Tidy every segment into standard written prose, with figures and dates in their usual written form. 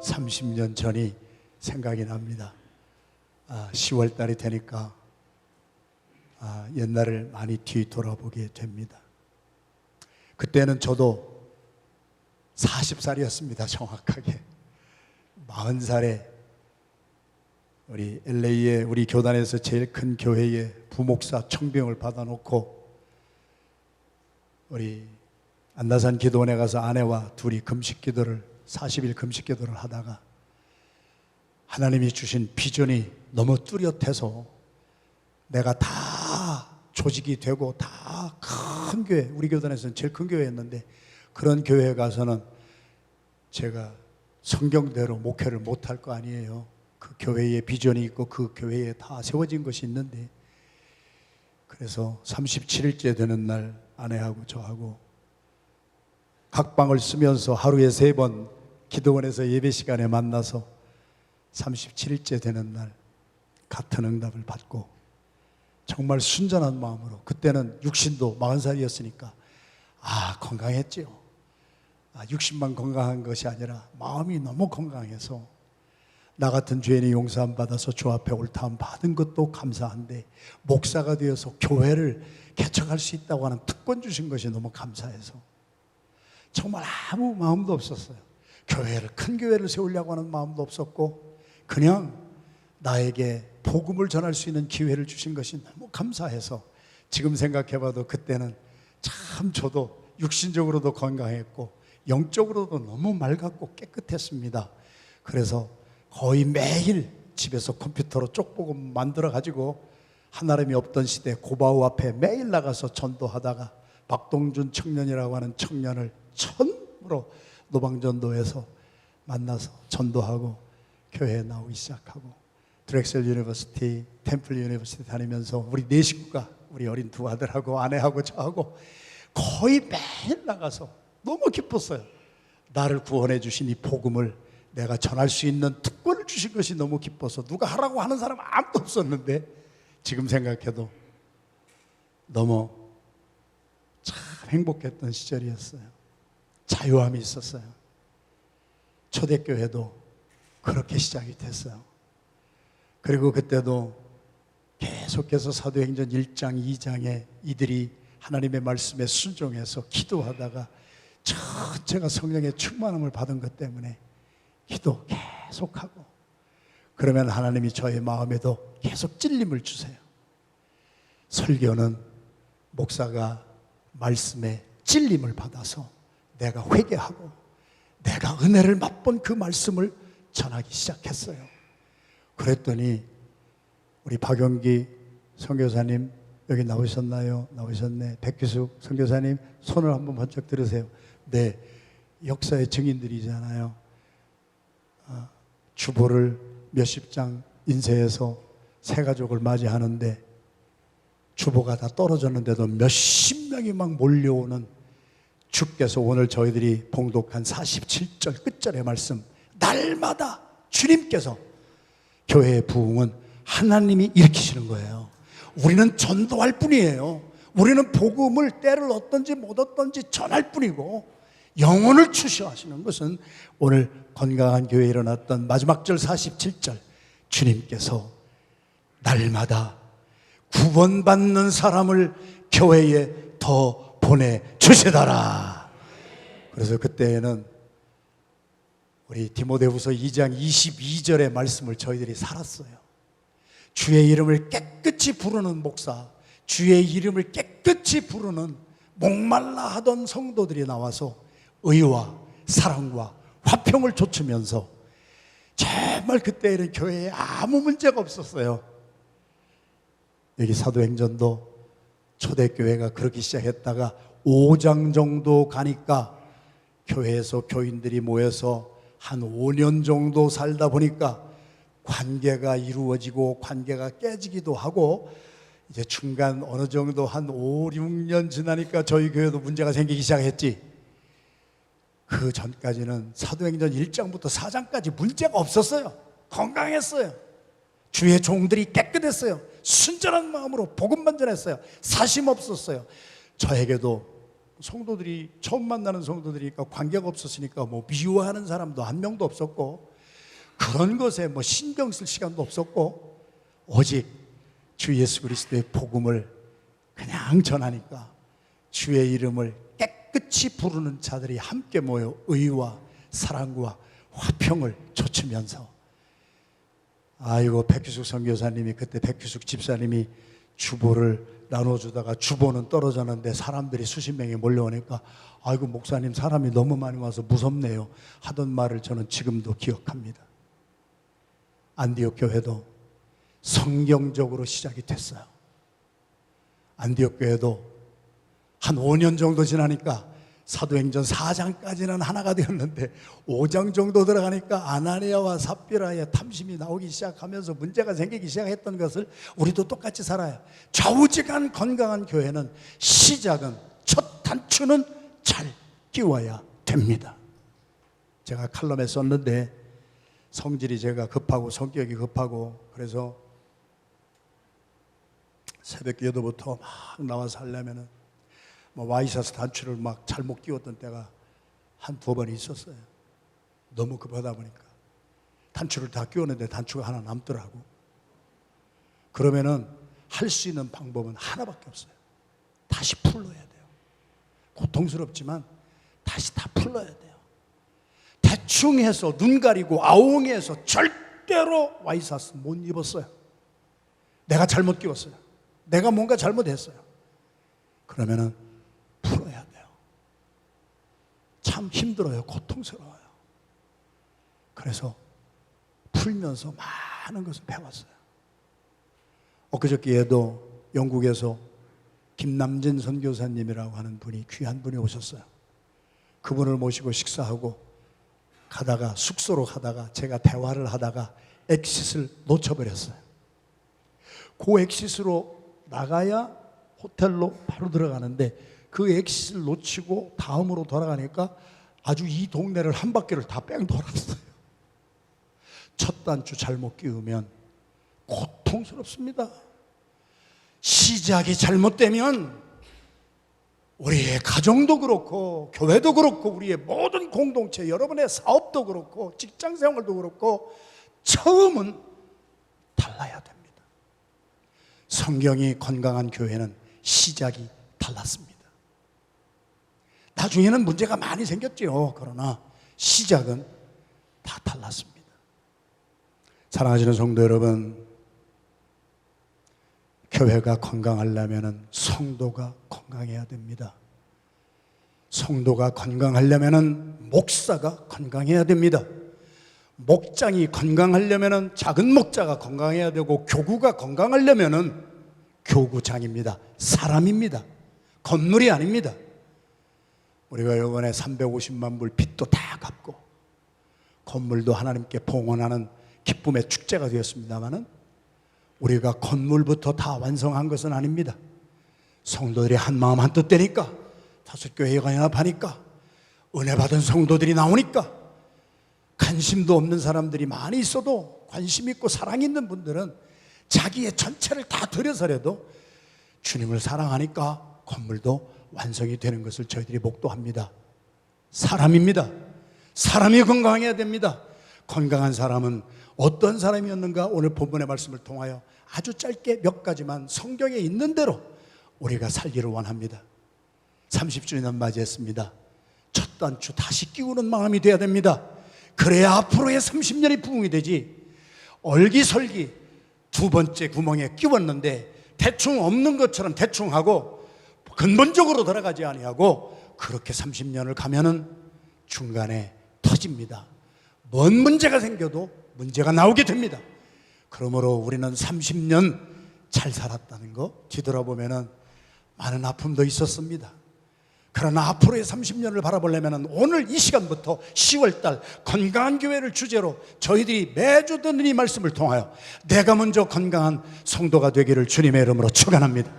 (30년) 전이 생각이 납니다. 10월 달이 되니까 옛날을 많이 뒤돌아보게 됩니다. 그때는 저도 40살이었습니다. 정확하게 40살에 우리 LA에 우리 교단에서 제일 큰 교회에 부목사 청병을 받아놓고 우리 안나산 기도원에 가서 아내와 둘이 금식기도를 40일 금식기도를 하다가 하나님이 주신 비전이 너무 뚜렷해서 내가 다 조직이 되고 다 큰 교회, 우리 교단에서는 제일 큰 교회였는데 그런 교회에 가서는 제가 성경대로 목회를 못할 거 아니에요. 그 교회에 비전이 있고 그 교회에 다 세워진 것이 있는데, 그래서 37일째 되는 날 아내하고 저하고 각방을 쓰면서 하루에 3번 기도원에서 예배 시간에 만나서 37일째 되는 날 같은 응답을 받고 정말 순전한 마음으로, 그때는 육신도 40살이었으니까 건강했지요. 육신만 건강한 것이 아니라 마음이 너무 건강해서 나 같은 죄인이 용서함 받아서 주 앞에 옳다함 받은 것도 감사한데 목사가 되어서 교회를 개척할 수 있다고 하는 특권 주신 것이 너무 감사해서 정말 아무 마음도 없었어요. 교회를, 큰 교회를 세우려고 하는 마음도 없었고 그냥 나에게 복음을 전할 수 있는 기회를 주신 것이 너무 감사해서 지금 생각해봐도 그때는 참 저도 육신적으로도 건강했고 영적으로도 너무 맑았고 깨끗했습니다. 그래서 거의 매일 집에서 컴퓨터로 쪽복음 만들어가지고 하나님이 없던 시대 고바우 앞에 매일 나가서 전도하다가 박동준 청년이라고 하는 청년을 처음으로 노방전도에서 만나서 전도하고 교회에 나오기 시작하고 드렉셀 유니버시티, 템플 유니버시티 다니면서 우리 4식구가, 우리 어린 2 아들하고 아내하고 저하고 거의 매일 나가서 너무 기뻤어요. 나를 구원해 주신 이 복음을 내가 전할 수 있는 특권을 주신 것이 너무 기뻐서 누가 하라고 하는 사람 아무도 없었는데 지금 생각해도 너무 참 행복했던 시절이었어요. 자유함이 있었어요. 초대교회도 그렇게 시작이 됐어요. 그리고 그때도 계속해서 사도행전 1장 2장에 이들이 하나님의 말씀에 순종해서 기도하다가 제가 성령의 충만함을 받은 것 때문에 기도 계속하고, 그러면 하나님이 저의 마음에도 계속 찔림을 주세요. 설교는 목사가 말씀에 찔림을 받아서 내가 회개하고 내가 은혜를 맛본 그 말씀을 전하기 시작했어요. 그랬더니 우리 박영기 선교사님 여기 나오셨나요? 나오셨네. 백기숙 선교사님 손을 한번 번쩍 들으세요. 네, 역사의 증인들이잖아요. 주보를 몇십 장 인쇄해서 새 가족을 맞이하는데 주보가 다 떨어졌는데도 몇십 명이 막 몰려오는, 주께서 오늘 저희들이 봉독한 47절 끝절의 말씀, 날마다 주님께서 교회의 부흥은 하나님이 일으키시는 거예요. 우리는 전도할 뿐이에요. 우리는 복음을 때를 얻든지 못 얻든지 전할 뿐이고, 영혼을 추수하시는 것은 오늘 건강한 교회에 일어났던 마지막 절 47절, 주님께서 날마다 구원받는 사람을 교회에 더 보내주시더라. 그래서 그때에는 우리 디모데후서 2장 22절의 말씀을 저희들이 살았어요. 주의 이름을 깨끗이 부르는 목사, 주의 이름을 깨끗이 부르는 목말라 하던 성도들이 나와서 의와 사랑과 화평을 좇으면서 정말 그때에는 교회에 아무 문제가 없었어요. 여기 사도행전도 초대교회가 그렇게 시작했다가 5장 정도 가니까 교회에서 교인들이 모여서 한 5년 정도 살다 보니까 관계가 이루어지고 관계가 깨지기도 하고, 이제 중간 어느 정도 한 5, 6년 지나니까 저희 교회도 문제가 생기기 시작했지. 그 전까지는 사도행전 1장부터 4장까지 문제가 없었어요. 건강했어요. 주의 종들이 깨끗했어요. 순전한 마음으로 복음만 전했어요. 사심 없었어요. 저에게도 성도들이 처음 만나는 성도들이니까 관계가 없었으니까 뭐 미워하는 사람도 한 명도 없었고 그런 것에 뭐 신경 쓸 시간도 없었고 오직 주 예수 그리스도의 복음을 그냥 전하니까 주의 이름을 깨끗이 부르는 자들이 함께 모여 의와 사랑과 화평을 좇으면서 아이고 백규숙 선교사님이 그때 백규숙 집사님이 주보를 나눠주다가 주보는 떨어졌는데 사람들이 수십 명이 몰려오니까 아이고 목사님 사람이 너무 많이 와서 무섭네요 하던 말을 저는 지금도 기억합니다. 안디옥 교회도 성경적으로 시작이 됐어요. 안디옥 교회도 한 5년 정도 지나니까 사도행전 4장까지는 하나가 되었는데 5장 정도 들어가니까 아나니아와 삽비라의 탐심이 나오기 시작하면서 문제가 생기기 시작했던 것을 우리도 똑같이 살아요. 좌우지간 건강한 교회는 시작은 첫 단추는 잘 끼워야 됩니다. 제가 칼럼에 썼는데 성질이 제가 급하고 성격이 급하고 그래서 새벽 기도부터 막 나와서 하려면은 뭐 와이셔츠 단추를 막 잘못 끼웠던 때가 한두 번 있었어요. 너무 급하다 보니까 단추를 다 끼웠는데 단추가 하나 남더라고. 그러면은 할 수 있는 방법은 하나밖에 없어요. 다시 풀러야 돼요. 고통스럽지만 다시 다 풀러야 돼요. 대충 해서 눈 가리고 아웅해서 절대로 와이셔츠 못 입었어요. 내가 잘못 끼웠어요. 내가 뭔가 잘못했어요. 그러면은 풀어야 돼요. 참 힘들어요. 고통스러워요. 그래서 풀면서 많은 것을 배웠어요. 엊그저께에도 영국에서 김남진 선교사님이라고 하는 분이 귀한 분이 오셨어요. 그분을 모시고 식사하고 가다가 숙소로 가다가 제가 대화를 하다가 엑싯을 놓쳐버렸어요. 그 엑싯으로 나가야 호텔로 바로 들어가는데 그 엑싯을 놓치고 다음으로 돌아가니까 아주 이 동네를 한 바퀴를 다 뺑 돌았어요. 첫 단추 잘못 끼우면 고통스럽습니다. 시작이 잘못되면 우리의 가정도 그렇고 교회도 그렇고 우리의 모든 공동체 여러분의 사업도 그렇고 직장생활도 그렇고 처음은 달라야 됩니다. 성경이 건강한 교회는 시작이 달랐습니다. 나중에는 문제가 많이 생겼죠. 그러나 시작은 다 달랐습니다. 사랑하시는 성도 여러분, 교회가 건강하려면 성도가 건강해야 됩니다. 성도가 건강하려면 목사가 건강해야 됩니다. 목장이 건강하려면 작은 목자가 건강해야 되고 교구가 건강하려면 교구장입니다. 사람입니다. 건물이 아닙니다. 우리가 이번에 350만 불 빚도 다 갚고 건물도 하나님께 봉헌하는 기쁨의 축제가 되었습니다마는 우리가 건물부터 다 완성한 것은 아닙니다. 성도들이 한 마음 한 뜻 되니까 다섯 교회가 연합하니까 은혜 받은 성도들이 나오니까 관심도 없는 사람들이 많이 있어도 관심 있고 사랑 있는 분들은 자기의 전체를 다 들여서라도 주님을 사랑하니까 건물도 완성이 되는 것을 저희들이 목도합니다. 사람입니다. 사람이 건강해야 됩니다. 건강한 사람은 어떤 사람이었는가 오늘 본문의 말씀을 통하여 아주 짧게 몇 가지만 성경에 있는 대로 우리가 살기를 원합니다. 30주년 맞이했습니다. 첫 단추 다시 끼우는 마음이 돼야 됩니다. 그래야 앞으로의 30년이 부흥이 되지. 얼기설기 두 번째 구멍에 끼웠는데 대충 없는 것처럼 대충 하고 근본적으로 돌아가지 아니하고 그렇게 30년을 가면은 중간에 터집니다. 뭔 문제가 생겨도 문제가 나오게 됩니다. 그러므로 우리는 30년 잘 살았다는 거 뒤돌아보면은 많은 아픔도 있었습니다. 그러나 앞으로의 30년을 바라보려면 오늘 이 시간부터 10월달 건강한 교회를 주제로 저희들이 매주 듣는 이 말씀을 통하여 내가 먼저 건강한 성도가 되기를 주님의 이름으로 축원합니다.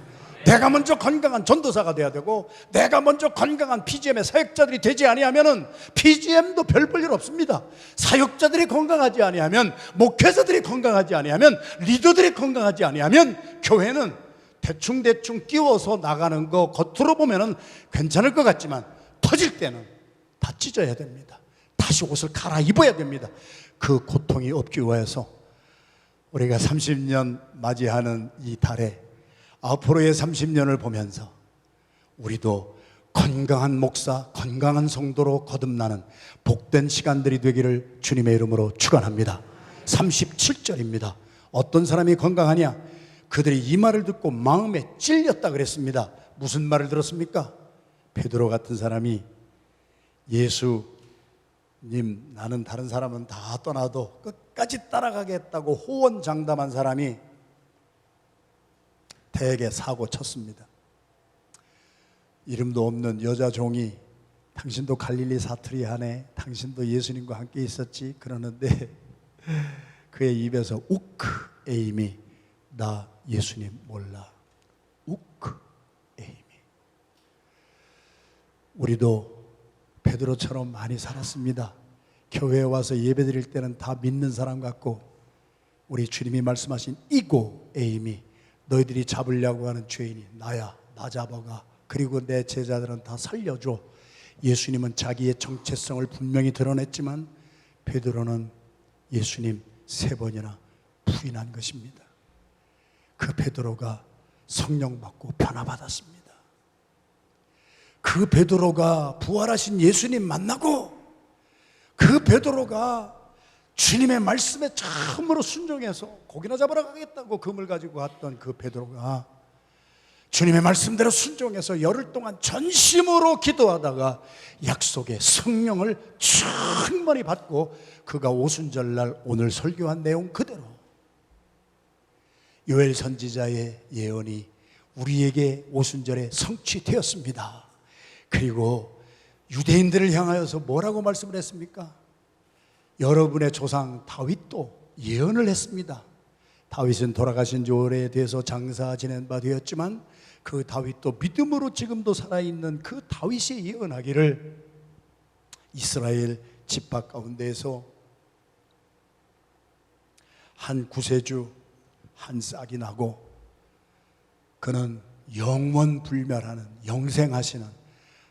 내가 먼저 건강한 전도사가 돼야 되고 내가 먼저 건강한 PGM의 사역자들이 되지 아니하면 PGM도 별 볼 일 없습니다. 사역자들이 건강하지 아니하면 목회자들이 건강하지 아니하면 리더들이 건강하지 아니하면 교회는 대충대충 끼워서 나가는 거 겉으로 보면은 괜찮을 것 같지만 터질 때는 다 찢어야 됩니다. 다시 옷을 갈아입어야 됩니다. 그 고통이 없기 위해서 우리가 30년 맞이하는 이 달에 앞으로의 30년을 보면서 우리도 건강한 목사, 건강한 성도로 거듭나는 복된 시간들이 되기를 주님의 이름으로 축원합니다. 37절입니다. 어떤 사람이 건강하냐? 그들이 이 말을 듣고 마음에 찔렸다 그랬습니다. 무슨 말을 들었습니까? 베드로 같은 사람이 예수님, 나는 다른 사람은 다 떠나도 끝까지 따라가겠다고 호언장담한 사람이 대개 사고 쳤습니다. 이름도 없는 여자 종이 당신도 갈릴리 사투리 하네, 당신도 예수님과 함께 있었지 그러는데 그의 입에서 우크 에임이 나 예수님 몰라. 우크 에임이. 우리도 베드로처럼 많이 살았습니다. 교회에 와서 예배드릴 때는 다 믿는 사람 같고 우리 주님이 말씀하신 이고 에임이 너희들이 잡으려고 하는 죄인이 나야, 나 잡아가. 그리고 내 제자들은 다 살려줘. 예수님은 자기의 정체성을 분명히 드러냈지만 베드로는 예수님 3번이나 부인한 것입니다. 그 베드로가 성령 받고 변화받았습니다. 그 베드로가 부활하신 예수님 만나고 그 베드로가 주님의 말씀에 참으로 순종해서 고기나 잡으러 가겠다고 금을 가지고 갔던 그 베드로가 주님의 말씀대로 순종해서 열흘 동안 전심으로 기도하다가 약속의 성령을 충만히 받고 그가 오순절날 오늘 설교한 내용 그대로 요엘 선지자의 예언이 우리에게 오순절에 성취되었습니다. 그리고 유대인들을 향하여서 뭐라고 말씀을 했습니까? 여러분의 조상 다윗도 예언을 했습니다. 다윗은 돌아가신 지 오래돼서 장사 지낸 바 되었지만 그 다윗도 믿음으로 지금도 살아있는 그 다윗이 예언하기를 이스라엘 지파 가운데에서 한 구세주 한 싹이 나고 그는 영원불멸하는 영생하시는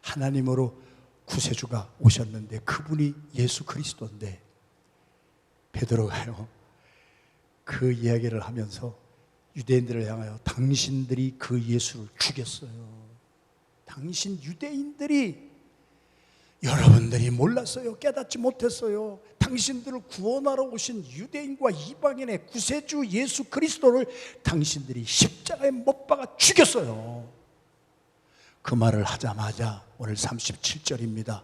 하나님으로 구세주가 오셨는데 그분이 예수 그리스도인데 베드로가요 그 이야기를 하면서 유대인들을 향하여 당신들이 그 예수를 죽였어요. 당신 유대인들이 여러분들이 몰랐어요. 깨닫지 못했어요. 당신들을 구원하러 오신 유대인과 이방인의 구세주 예수 그리스도를 당신들이 십자가에 못 박아 죽였어요. 그 말을 하자마자 오늘 37절입니다.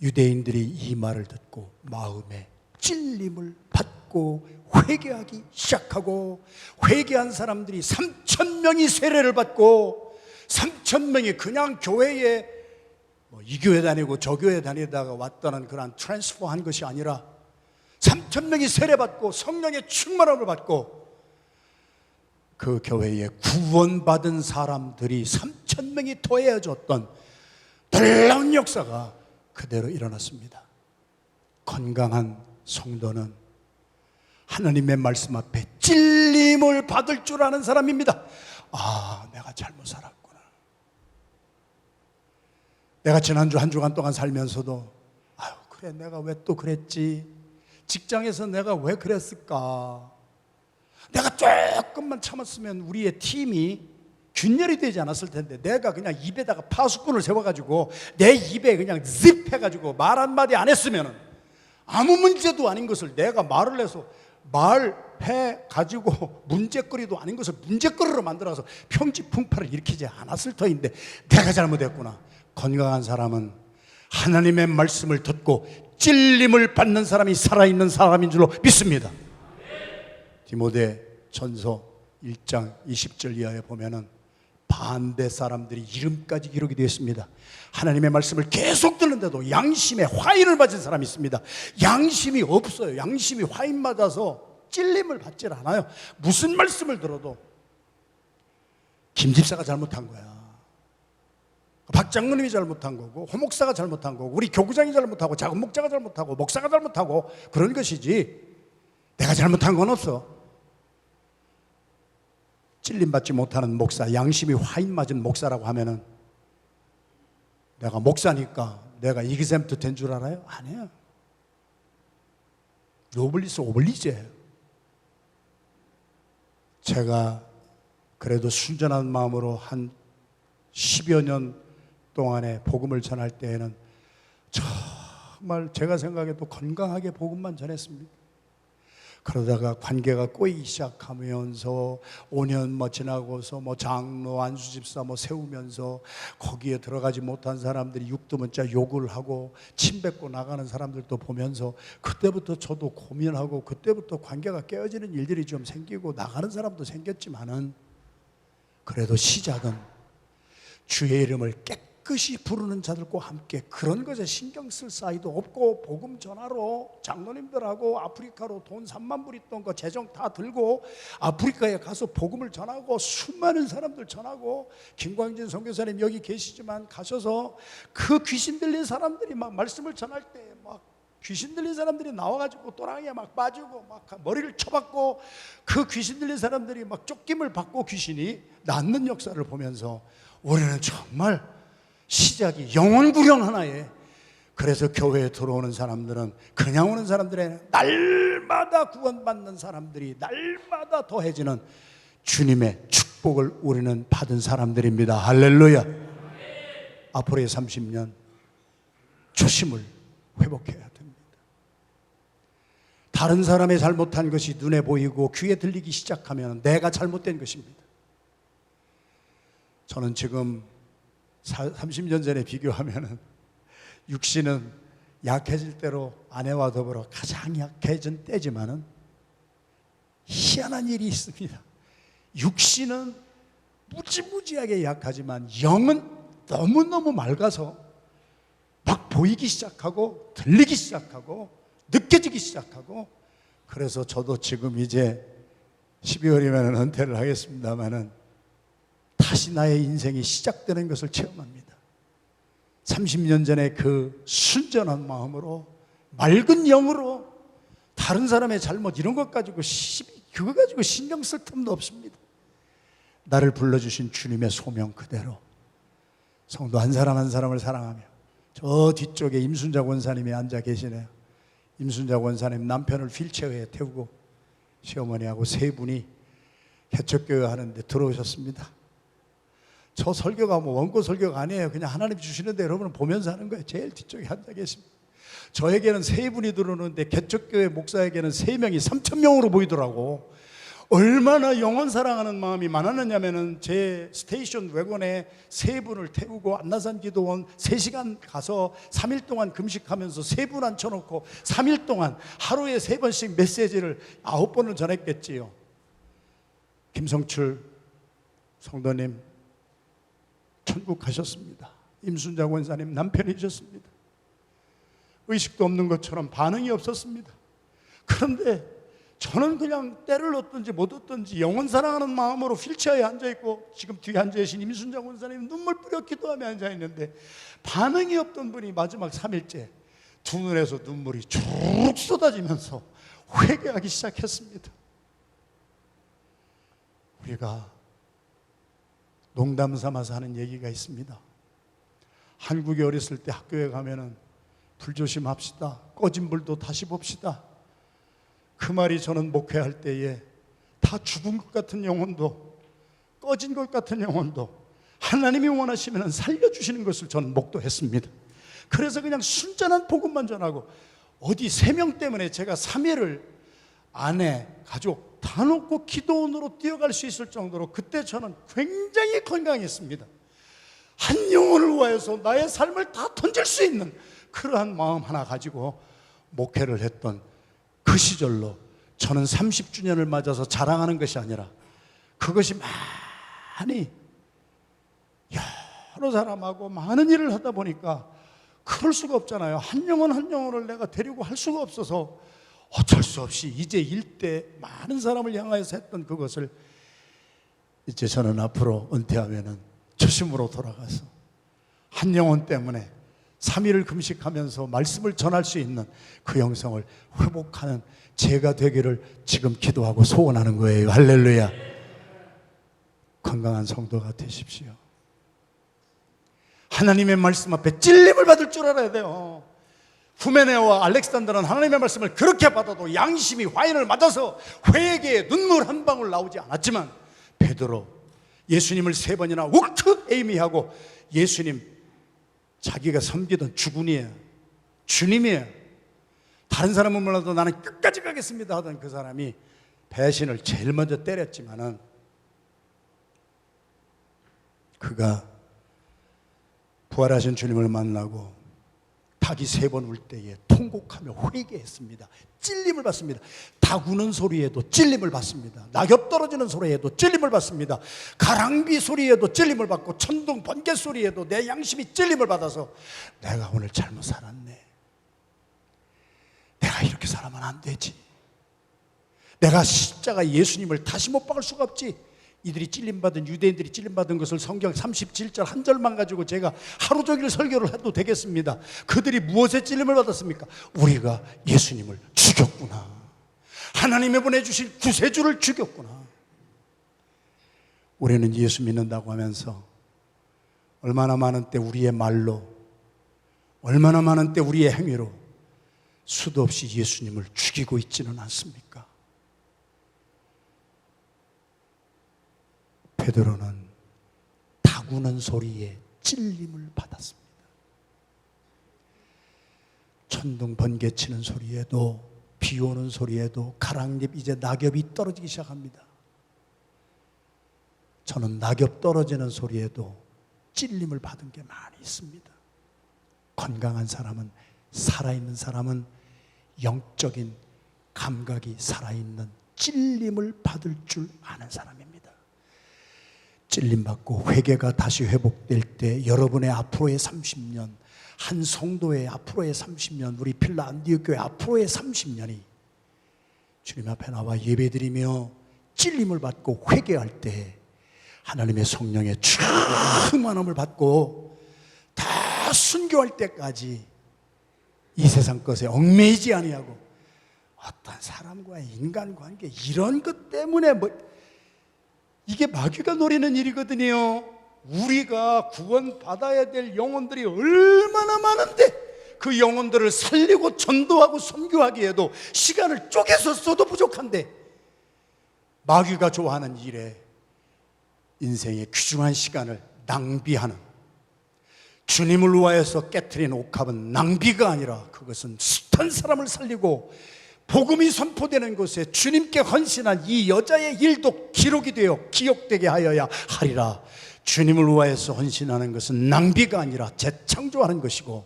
유대인들이 이 말을 듣고 마음에 찔림을 받고 회개하기 시작하고 회개한 사람들이 3,000명이 세례를 받고 3,000명이 그냥 교회에 이 교회 다니고 저 교회 다니다가 왔다는 그런 트랜스퍼한 것이 아니라 3,000명이 세례받고 성령의 충만함을 받고 그 교회에 구원받은 사람들이 3,000명이 더해졌던 놀라운 역사가 그대로 일어났습니다. 건강한 성도는 하나님의 말씀 앞에 찔림을 받을 줄 아는 사람입니다. 아, 내가 잘못 살았구나. 내가 지난주 한 주간 동안 살면서도 아유 그래 내가 왜 또 그랬지? 직장에서 내가 왜 그랬을까? 내가 조금만 참았으면 우리의 팀이 균열이 되지 않았을 텐데 내가 그냥 입에다가 파수꾼을 세워가지고 내 입에 그냥 즙 해가지고 말 한마디 안 했으면 아무 문제도 아닌 것을 내가 말을 해서 말해가지고 문제거리도 아닌 것을 문제거리로 만들어서 평지풍파를 일으키지 않았을 터인데 내가 잘못했구나. 건강한 사람은 하나님의 말씀을 듣고 찔림을 받는 사람이 살아있는 사람인 줄로 믿습니다. 디모데 전서 1장 20절 이하에 보면은 반대 사람들이 이름까지 기록이 되어 있습니다. 하나님의 말씀을 계속 듣는데도 양심에 화인을 맞은 사람이 있습니다. 양심이 없어요. 양심이 화인 맞아서 찔림을 받질 않아요. 무슨 말씀을 들어도 김 집사가 잘못한 거야, 박 장로님이 잘못한 거고, 홍 목사가 잘못한 거고, 우리 교구장이 잘못하고, 작은 목자가 잘못하고, 목사가 잘못하고 그런 것이지 내가 잘못한 건 없어. 찔림받지 못하는 목사, 양심이 화인 맞은 목사라고 하면은 내가 목사니까 내가 이기셈트 된 줄 알아요? 아니에요. 노블리스 오블리제예요. 제가 그래도 순전한 마음으로 한 10여 년 동안에 복음을 전할 때에는 정말 제가 생각해도 건강하게 복음만 전했습니다. 그러다가 관계가 꼬이기 시작하면서 5년 지나고서 장로 안수집사 세우면서 거기에 들어가지 못한 사람들이 육두문자 욕을 하고 침뱉고 나가는 사람들도 보면서 그때부터 저도 고민하고 그때부터 관계가 깨어지는 일들이 좀 생기고 나가는 사람도 생겼지만은 그래도 시작은 주의 이름을 깨끗이 부르는 자들과 함께 그런 것에 신경 쓸 사이도 없고 복음 전하러 장로님들하고 아프리카로 돈 3만 불 있던 거 재정 다 들고 아프리카에 가서 복음을 전하고 수많은 사람들 전하고 김광진 선교사님 여기 계시지만 가셔서 그 귀신 들린 사람들이 막 말씀을 전할 때 막 귀신 들린 사람들이 나와가지고 또랑이에 막 빠지고 막 머리를 쳐박고 그 귀신 들린 사람들이 막 쫓김을 받고 귀신이 낫는 역사를 보면서 우리는 정말 시작이 영혼 구령 하나에 그래서 교회에 들어오는 사람들은 그냥 오는 사람들의 날마다 구원받는 사람들이 날마다 더해지는 주님의 축복을 우리는 받은 사람들입니다. 할렐루야. 앞으로의 30년 초심을 회복해야 됩니다. 다른 사람의 잘못한 것이 눈에 보이고 귀에 들리기 시작하면 내가 잘못된 것입니다. 저는 지금 30년 전에 비교하면 육신은 약해질 대로 아내와 더불어 가장 약해진 때지만은 희한한 일이 있습니다. 육신은 무지무지하게 약하지만 영은 너무너무 맑아서 막 보이기 시작하고 들리기 시작하고 느껴지기 시작하고 그래서 저도 지금 이제 12월이면 은퇴를 하겠습니다마는 다시 나의 인생이 시작되는 것을 체험합니다. 30년 전에 그 순전한 마음으로 맑은 영으로 다른 사람의 잘못 이런 것 가지고 그거 가지고 신경 쓸 틈도 없습니다. 나를 불러주신 주님의 소명 그대로 성도 한 사람 한 사람을 사랑하며 저 뒤쪽에 임순자 권사님이 앉아 계시네요. 임순자 권사님 남편을 휠체어에 태우고 시어머니하고 세 분이 개척교회 하는데 들어오셨습니다. 저 설교가 원고 설교가 아니에요. 그냥 하나님 주시는데 여러분은 보면서 하는 거예요. 제일 뒤쪽에 앉아 계십니다. 저에게는 세 분이 들어오는데 개척교회 목사에게는 3명이 3,000명으로 보이더라고. 얼마나 영혼 사랑하는 마음이 많았느냐면은 제 스테이션 외곤에 3분을 태우고 안나산 기도원 3시간 가서 3일 동안 금식하면서 3분 앉혀놓고 3일 동안 하루에 3번씩 메시지를 9번을 전했겠지요. 김성출 성도님 천국 가셨습니다. 임순자 권사님 남편이셨습니다. 의식도 없는 것처럼 반응이 없었습니다. 그런데 저는 그냥 때를 얻든지 못 얻든지 영원 사랑하는 마음으로 휠체어에 앉아있고 지금 뒤에 앉아계신 임순자 권사님 눈물 뿌려 기도하며 앉아있는데 반응이 없던 분이 마지막 3일째 두 눈에서 눈물이 쭉 쏟아지면서 회개하기 시작했습니다. 우리가 농담 삼아서 하는 얘기가 있습니다. 한국에 어렸을 때 학교에 가면은 불조심합시다. 꺼진 불도 다시 봅시다. 그 말이 저는 목회할 때에 다 죽은 것 같은 영혼도 꺼진 것 같은 영혼도 하나님이 원하시면 살려주시는 것을 저는 목도했습니다. 그래서 그냥 순전한 복음만 전하고 어디 3명 때문에 제가 3일을 아내, 가족 다 놓고 기도원으로 뛰어갈 수 있을 정도로 그때 저는 굉장히 건강했습니다. 한 영혼을 위하여서 나의 삶을 다 던질 수 있는 그러한 마음 하나 가지고 목회를 했던 그 시절로 저는 30주년을 맞아서 자랑하는 것이 아니라 그것이 많이 여러 사람하고 많은 일을 하다 보니까 그럴 수가 없잖아요. 한 영혼 한 영혼을 내가 데리고 할 수가 없어서 어쩔 수 없이 이제 일대 많은 사람을 향하여서 했던 그것을 이제 저는 앞으로 은퇴하면은 초심으로 돌아가서 한 영혼 때문에 3일을 금식하면서 말씀을 전할 수 있는 그 영성을 회복하는 제가 되기를 지금 기도하고 소원하는 거예요. 할렐루야. 건강한 성도가 되십시오. 하나님의 말씀 앞에 찔림을 받을 줄 알아야 돼요. 후메네오와 알렉산더는 하나님의 말씀을 그렇게 받아도 양심이 화인을 맞아서 회개에 눈물 한 방울 나오지 않았지만, 베드로 예수님을 3번이나 욱트 에이미하고 예수님 자기가 섬기던 주군이에요, 주님이에요, 다른 사람은 몰라도 나는 끝까지 가겠습니다 하던 그 사람이 배신을 제일 먼저 때렸지만은, 그가 부활하신 주님을 만나고 닭이 3번 울 때에 통곡하며 회개했습니다. 찔림을 받습니다. 닭 우는 소리에도 찔림을 받습니다. 낙엽 떨어지는 소리에도 찔림을 받습니다. 가랑비 소리에도 찔림을 받고 천둥 번개 소리에도 내 양심이 찔림을 받아서 내가 오늘 잘못 살았네, 내가 이렇게 살아면 안 되지, 내가 십자가 예수님을 다시 못 박을 수가 없지. 이들이 찔림받은, 유대인들이 찔림받은 것을 성경 37절 한 절만 가지고 제가 하루 종일 설교를 해도 되겠습니다. 그들이 무엇에 찔림을 받았습니까? 우리가 예수님을 죽였구나, 하나님이 보내주신 구세주를 죽였구나. 우리는 예수 믿는다고 하면서 얼마나 많은 때 우리의 말로, 얼마나 많은 때 우리의 행위로 수도 없이 예수님을 죽이고 있지는 않습니까? 베드로는 닭 우는 소리에 찔림을 받았습니다. 천둥 번개 치는 소리에도, 비 오는 소리에도, 가랑잎, 이제 낙엽이 떨어지기 시작합니다. 저는 낙엽 떨어지는 소리에도 찔림을 받은 게 많이 있습니다. 건강한 사람은, 살아있는 사람은 영적인 감각이 살아있는 찔림을 받을 줄 아는 사람입니다. 찔림받고 회개가 다시 회복될 때 여러분의 앞으로의 30년, 한 성도의 앞으로의 30년, 우리 필라 안디옥 교회 앞으로의 30년이 주님 앞에 나와 예배드리며 찔림을 받고 회개할 때 하나님의 성령의 충만함을 받고 다 순교할 때까지 이 세상 것에 얽매이지 아니하고 어떤 사람과의 인간관계 이런 것 때문에 이게 마귀가 노리는 일이거든요. 우리가 구원받아야 될 영혼들이 얼마나 많은데 그 영혼들을 살리고 전도하고 선교하기에도 시간을 쪼개서 써도 부족한데, 마귀가 좋아하는 일에 인생의 귀중한 시간을 낭비하는, 주님을 위하여서 깨트린 옥합은 낭비가 아니라 그것은 숱한 사람을 살리고 복음이 선포되는 곳에 주님께 헌신한 이 여자의 일도 기록이 되어 기억되게 하여야 하리라. 주님을 위하여서 헌신하는 것은 낭비가 아니라 재창조하는 것이고,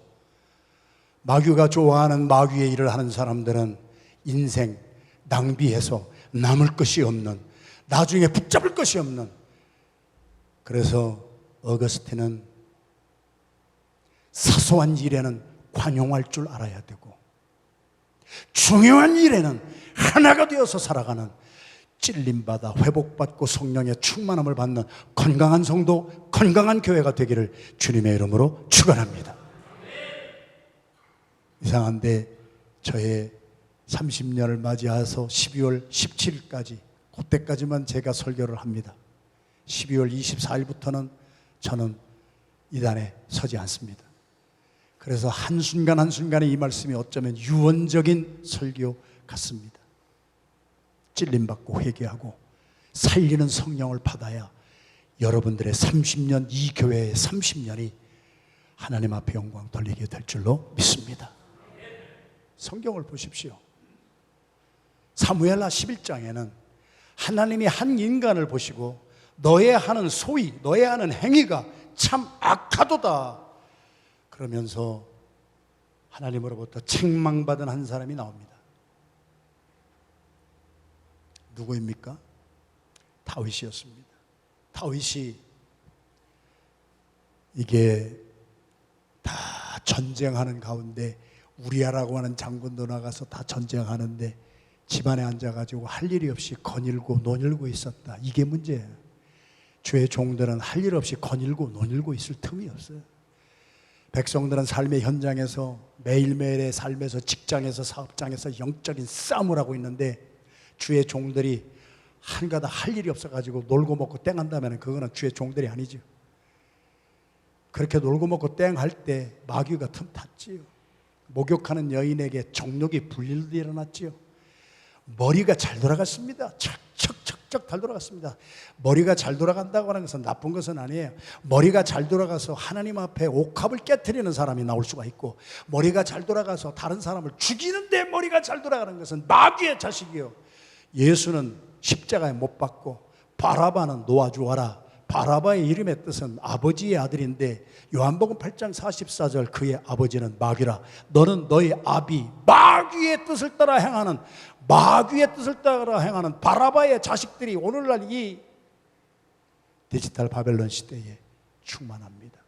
마귀가 좋아하는 마귀의 일을 하는 사람들은 인생 낭비해서 남을 것이 없는, 나중에 붙잡을 것이 없는. 그래서 어거스틴은 사소한 일에는 관용할 줄 알아야 되고 중요한 일에는 하나가 되어서 살아가는, 찔림받아 회복받고 성령의 충만함을 받는 건강한 성도, 건강한 교회가 되기를 주님의 이름으로 축원합니다. 이상한데 저의 30년을 맞이해서 12월 17일까지, 그때까지만 제가 설교를 합니다. 12월 24일부터는 저는 이 단에 서지 않습니다. 그래서 한순간 한순간에 이 말씀이 어쩌면 유언적인 설교 같습니다. 찔림받고 회개하고 살리는 성령을 받아야 여러분들의 30년, 이 교회의 30년이 하나님 앞에 영광 돌리게 될 줄로 믿습니다. 성경을 보십시오. 사무엘하 11장에는 하나님이 한 인간을 보시고 너의 하는 소위, 너의 하는 행위가 참 악하도다 그러면서 하나님으로부터 책망받은 한 사람이 나옵니다. 누구입니까? 다윗이었습니다. 다윗이 이게 다 전쟁하는 가운데 우리아라고 하는 장군도 나가서 다 전쟁하는데 집안에 앉아가지고 할 일이 없이 거닐고 논일고 있었다. 이게 문제예요. 주의 종들은 할 일 없이 거닐고 논일고 있을 틈이 없어요. 백성들은 삶의 현장에서 매일매일의 삶에서 직장에서 사업장에서 영적인 싸움을 하고 있는데 주의 종들이 한가닥 할 일이 없어가지고 놀고 먹고 땡한다면 그거는 주의 종들이 아니죠. 그렇게 놀고 먹고 땡할 때 마귀가 틈탔지요. 목욕하는 여인에게 정욕이 불일도 일어났지요. 머리가 잘 돌아갔습니다. 척척척척 잘 돌아갔습니다. 머리가 잘 돌아간다고 하는 것은 나쁜 것은 아니에요. 머리가 잘 돌아가서 하나님 앞에 옥합을 깨트리는 사람이 나올 수가 있고, 머리가 잘 돌아가서 다른 사람을 죽이는데 머리가 잘 돌아가는 것은 마귀의 자식이요. 예수는 십자가에 못 박고 바라바는 놓아주어라. 바라바의 이름의 뜻은 아버지의 아들인데 요한복음 8장 44절 그의 아버지는 마귀라. 너는 너희 아비 마귀의 뜻을 따라 행하는, 마귀의 뜻을 따라 행하는 바라바의 자식들이 오늘날 이 디지털 바벨론 시대에 충만합니다.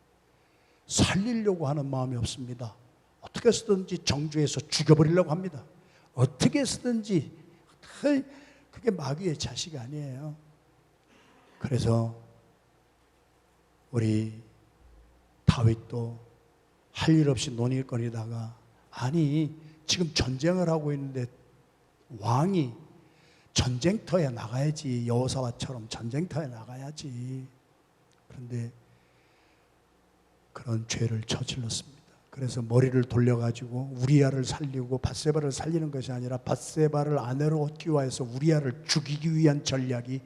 살리려고 하는 마음이 없습니다. 어떻게 쓰든지 정죄해서 죽여버리려고 합니다. 어떻게 쓰든지. 그게 마귀의 자식이 아니에요. 그래서 우리 다윗도 할 일 없이 논의거리다가, 아니 지금 전쟁을 하고 있는데 왕이 전쟁터에 나가야지, 여호사밧처럼 전쟁터에 나가야지. 그런데 그런 죄를 저질렀습니다. 그래서 머리를 돌려가지고 우리아를 살리고 밧세바를 살리는 것이 아니라 밧세바를 아내로 끼워해서 우리아를 죽이기 위한 전략이,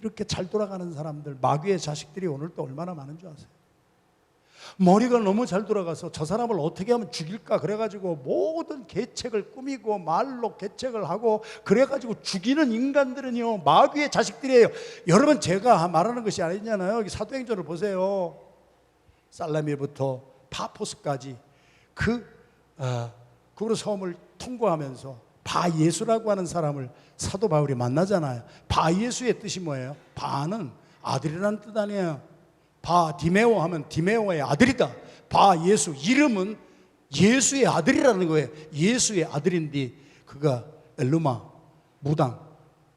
이렇게 잘 돌아가는 사람들, 마귀의 자식들이 오늘 또 얼마나 많은 줄 아세요? 머리가 너무 잘 돌아가서 저 사람을 어떻게 하면 죽일까 그래가지고 모든 계책을 꾸미고 말로 계책을 하고 그래가지고 죽이는 인간들은요 마귀의 자식들이에요. 여러분, 제가 말하는 것이 아니잖아요. 여기 사도행전을 보세요. 살라미부터 파포스까지 그로 섬을 통과하면서 바예수라고 하는 사람을 사도 바울이 만나잖아요. 바예수의 뜻이 뭐예요? 바는 아들이라는 뜻 아니에요. 바디메오 하면 디메오의 아들이다. 바예수, 이름은 예수의 아들이라는 거예요. 예수의 아들인데 그가 엘루마, 무당,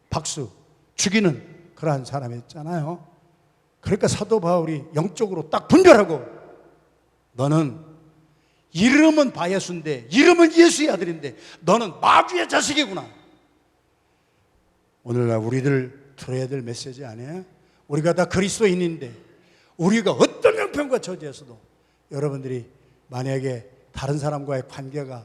박수, 죽이는 그러한 사람이었잖아요. 그러니까 사도 바울이 영적으로 딱 분별하고, 너는 이름은 바예수인데, 이름은 예수의 아들인데 너는 마귀의 자식이구나. 오늘날 우리들 들어야 될 메시지 아니에요? 우리가 다 그리스도인인데, 우리가 어떤 형편과 처지에서도 여러분들이 만약에 다른 사람과의 관계가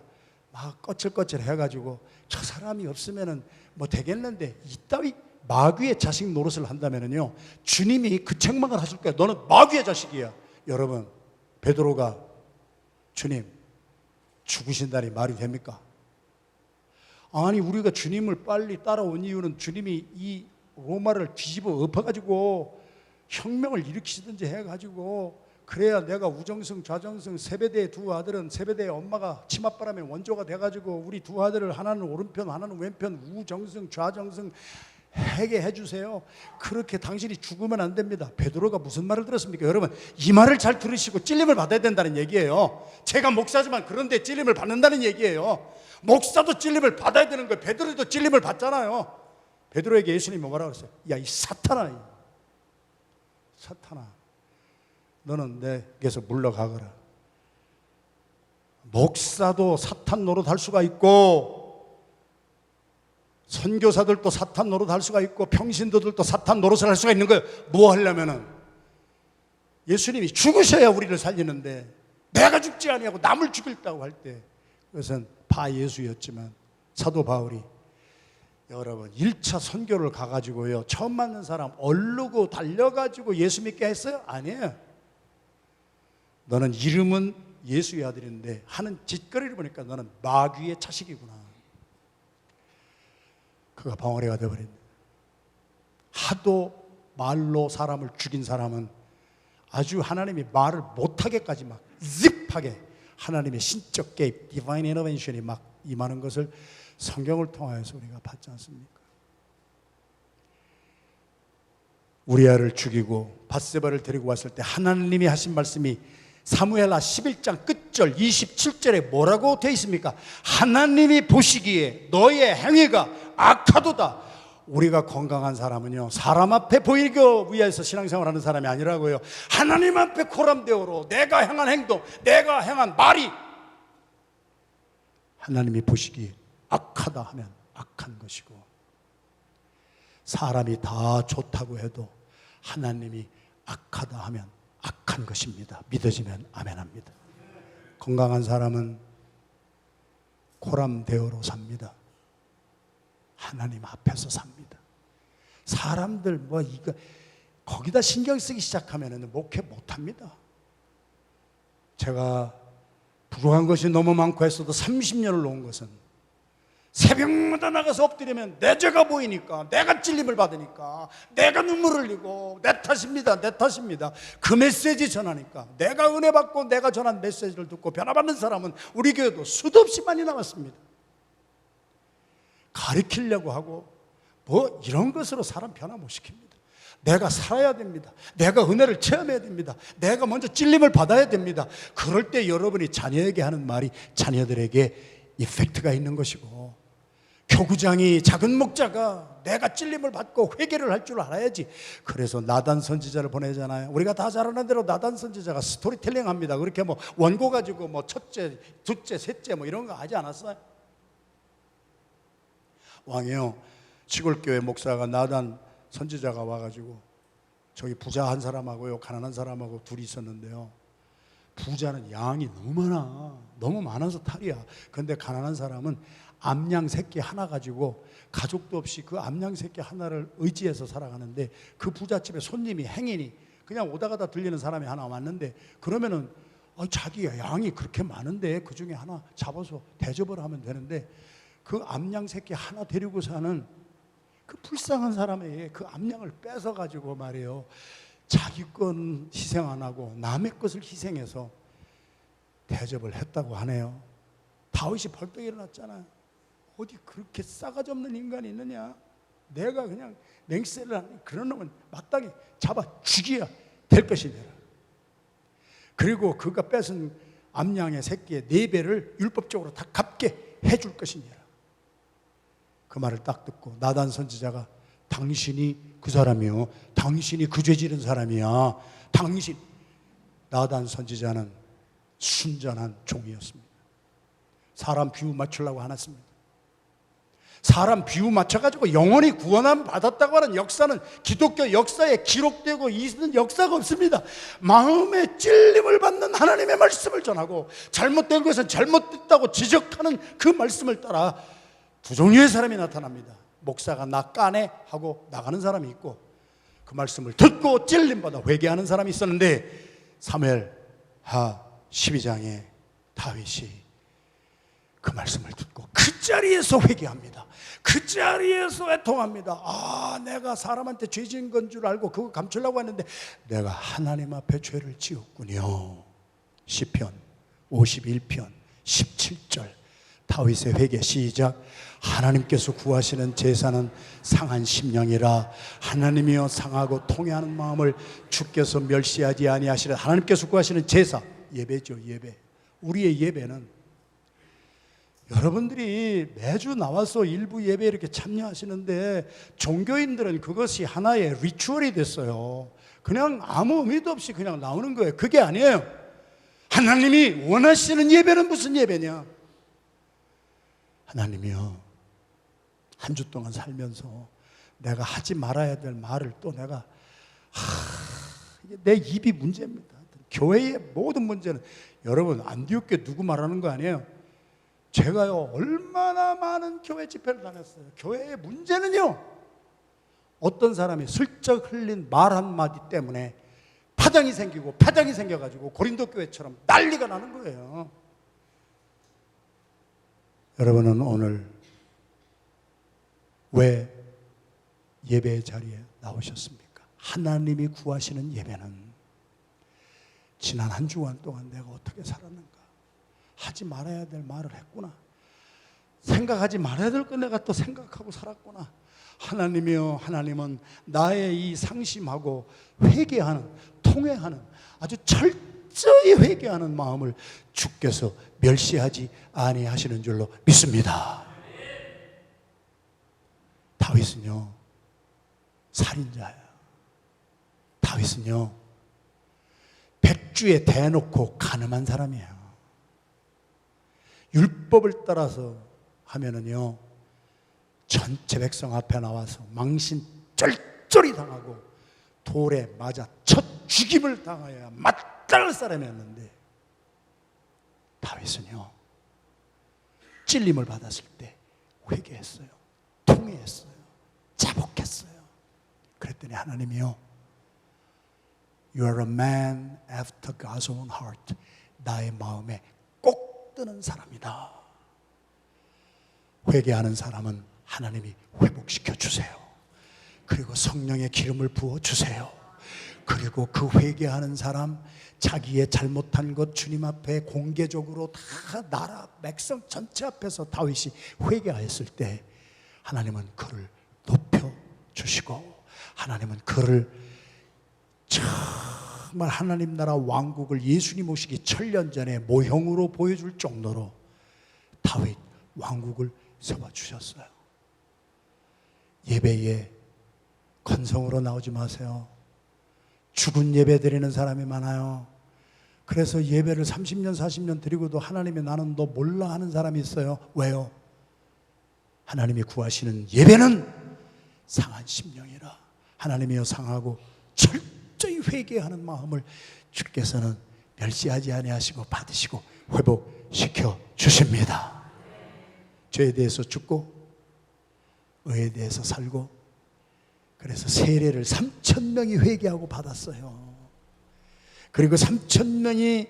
막 거칠거칠 해가지고 저 사람이 없으면은 뭐 되겠는데, 이따위 마귀의 자식 노릇을 한다면은요 주님이 그 책망을 하실 거예요. 너는 마귀의 자식이야. 여러분, 베드로가 주님 죽으신다니 말이 됩니까? 아니, 우리가 주님을 빨리 따라온 이유는 주님이 이 로마를 뒤집어 엎어가지고 혁명을 일으키시든지 해가지고, 그래야 내가 우정승 좌정승 세베대의 두 아들은 세베대의 엄마가 치맛바람의 원조가 돼가지고 우리 두 아들을 하나는 오른편 하나는 왼편 우정승 좌정승 하게 해주세요. 그렇게 당신이 죽으면 안 됩니다. 베드로가 무슨 말을 들었습니까? 여러분, 이 말을 잘 들으시고 찔림을 받아야 된다는 얘기예요. 제가 목사지만 그런데 찔림을 받는다는 얘기예요. 목사도 찔림을 받아야 되는 거예요. 베드로도 찔림을 받잖아요. 베드로에게 예수님이 뭐라고 그랬어요? 야, 이 사탄아, 너는 내게서 물러가거라. 목사도 사탄 노릇 할 수가 있고, 선교사들도 사탄 노릇 할 수가 있고, 평신도들도 사탄 노릇을 할 수가 있는 거예요. 뭐 하려면은 예수님이 죽으셔야 우리를 살리는데, 내가 죽지 아니하고 남을 죽일다고 할 때 그것은 바예수였지만, 사도 바울이 여러분 1차 선교를 가가지고요 처음 만난 사람 얼르고 달려가지고 예수 믿게 했어요? 아니에요. 너는 이름은 예수의 아들인데 하는 짓거리를 보니까 너는 마귀의 자식이구나. 그가 방어리가 되어버립니다. 하도 말로 사람을 죽인 사람은 아주 하나님이 말을 못하게까지 막 짚하게 하나님의 신적 개입, 디바인 인터벤션이 막 임하는 것을 성경을 통하여서 우리가 봤지 않습니까? 우리아를 죽이고 밧세바를 데리고 왔을 때 하나님이 하신 말씀이 사무엘하 11장 끝절 27절에 뭐라고 되어 있습니까? 하나님이 보시기에 너의 행위가 악하도다. 우리가 건강한 사람은요 사람 앞에 보이기 위해서 신앙생활하는 사람이 아니라고요. 하나님 앞에 코람데오로 내가 행한 행동, 내가 행한 말이 하나님이 보시기에 악하다 하면 악한 것이고, 사람이 다 좋다고 해도 하나님이 악하다 하면 악한 것입니다. 믿어지면 아멘합니다. 건강한 사람은 고람대어로 삽니다. 하나님 앞에서 삽니다. 사람들 이거 거기다 신경 쓰기 시작하면 목회 못합니다. 제가 부족한 것이 너무 많고 했어도 30년을 놓은 것은 새벽마다 나가서 엎드리면 내 죄가 보이니까, 내가 찔림을 받으니까, 내가 눈물을 흘리고 내 탓입니다, 내 탓입니다. 그 메시지 전하니까 내가 은혜 받고 내가 전한 메시지를 듣고 변화받는 사람은 우리 교회도 수도 없이 많이 나왔습니다. 가르치려고 하고 이런 것으로 사람 변화 못 시킵니다. 내가 살아야 됩니다. 내가 은혜를 체험해야 됩니다. 내가 먼저 찔림을 받아야 됩니다. 그럴 때 여러분이 자녀에게 하는 말이 자녀들에게 이펙트가 있는 것이고, 교구장이 작은 목자가 내가 찔림을 받고 회개를 할 줄 알아야지. 그래서 나단 선지자를 보내잖아요. 우리가 다 잘 아는 대로 나단 선지자가 스토리텔링 합니다. 그렇게 원고 가지고 첫째, 둘째, 셋째 이런 거 하지 않았어요? 왕이요, 시골교회 목사가 나단 선지자가 와가지고 저기 부자 한 사람하고요, 가난한 사람하고 둘이 있었는데요. 부자는 양이 너무 많아서 탈이야. 그런데 가난한 사람은 암양 새끼 하나 가지고 가족도 없이 그 암양 새끼 하나를 의지해서 살아가는데, 그 부잣집에 손님이 행인이 그냥 오다 가다 들리는 사람이 하나 왔는데, 그러면은 자기가 양이 그렇게 많은데 그 중에 하나 잡아서 대접을 하면 되는데, 그 암양 새끼 하나 데리고 사는 그 불쌍한 사람에게 그 암양을 뺏어 가지고 말이에요, 자기 건 희생 안 하고 남의 것을 희생해서 대접을 했다고 하네요. 다윗이 벌떡 일어났잖아요. 어디 그렇게 싸가지 없는 인간이 있느냐? 내가 그냥 맹세를 하는 그런 놈은 마땅히 잡아 죽여야 될 것이냐. 그리고 그가 뺏은 암양의 새끼의 4배를 율법적으로 다 갚게 해줄 것이냐. 그 말을 딱 듣고 나단 선지자가, 당신이 그 사람이요, 당신이 그 죄 지른 사람이야. 나단 선지자는 순전한 종이었습니다. 사람 비유 맞추려고 안 했습니다. 사람 비유 맞춰가지고 영원히 구원함 받았다고 하는 역사는 기독교 역사에 기록되고 있는 역사가 없습니다. 마음에 찔림을 받는 하나님의 말씀을 전하고, 잘못된 것은 잘못됐다고 지적하는 그 말씀을 따라 두 종류의 사람이 나타납니다. 목사가 나 까네 하고 나가는 사람이 있고, 그 말씀을 듣고 찔림받아 회개하는 사람이 있었는데, 사무엘하 12장에 다윗이 그 말씀을 듣고 그 자리에서 회개합니다. 그 자리에서 애통합니다. 내가 사람한테 죄 지은 건 줄 알고 그거 감추려고 했는데 내가 하나님 앞에 죄를 지었군요. 시편 51편 17절 다윗의 회개 시작. 하나님께서 구하시는 제사는 상한 심령이라. 하나님이여 상하고 통회하는 마음을 주께서 멸시하지 아니하시라. 하나님께서 구하시는 제사, 예배죠. 예배. 우리의 예배는 여러분들이 매주 나와서 일부 예배에 이렇게 참여하시는데, 종교인들은 그것이 하나의 리추얼이 됐어요. 그냥 아무 의미도 없이 그냥 나오는 거예요. 그게 아니에요. 하나님이 원하시는 예배는 무슨 예배냐? 하나님이요, 한 주 동안 살면서 내가 하지 말아야 될 말을 또 내가 이게 내 입이 문제입니다. 교회의 모든 문제는, 여러분 안디옥교회 누구 말하는 거 아니에요. 제가요 얼마나 많은 교회 집회를 다녔어요. 교회의 문제는요, 어떤 사람이 슬쩍 흘린 말 한마디 때문에 파장이 생겨가지고 고린도 교회처럼 난리가 나는 거예요. 여러분은 오늘 왜 예배의 자리에 나오셨습니까? 하나님이 구하시는 예배는 지난 한 주간 동안 내가 어떻게 살았는가, 하지 말아야 될 말을 했구나, 생각하지 말아야 될 거 내가 또 생각하고 살았구나. 하나님이여, 하나님은 나의 이 상심하고 회개하는, 통회하는, 아주 철저히 회개하는 마음을 주께서 멸시하지 아니하시는 줄로 믿습니다. 다윗은요 살인자예요. 다윗은요 백주에 대놓고 간음한 사람이에요. 율법을 따라서 하면은요 전체 백성 앞에 나와서 망신 쫄쫄이 당하고 돌에 맞아 첫 죽임을 당하여야 마땅할 사람이었는데, 다윗은요 찔림을 받았을 때 회개했어요. 통회했어요. 자복했어요. 그랬더니 하나님이요, You are a man after God's own heart. 나의 마음에 꼭 드는 사람이다. 회개하는 사람은 하나님이 회복시켜 주세요. 그리고 성령의 기름을 부어 주세요. 그리고 그 회개하는 사람, 자기의 잘못한 것 주님 앞에 공개적으로 다 나라 백성 전체 앞에서 다윗이 회개하였을 때 하나님은 그를 높여 주시고, 하나님은 그를 정말 하나님 나라 왕국을 예수님 오시기 1000년 전에 모형으로 보여줄 정도로 다윗 왕국을 세워주셨어요. 예배에 건성으로 나오지 마세요. 죽은 예배 드리는 사람이 많아요. 그래서 예배를 30년 40년 드리고도 하나님이 나는 너 몰라 하는 사람이 있어요. 왜요? 하나님이 구하시는 예배는 상한 심령이라. 하나님이여 상하고 철저히 회개하는 마음을 주께서는 멸시하지 아니하시고 받으시고 회복시켜 주십니다. 죄에 대해서 죽고 의에 대해서 살고, 그래서 세례를 3000명이 회개하고 받았어요. 그리고 3000명이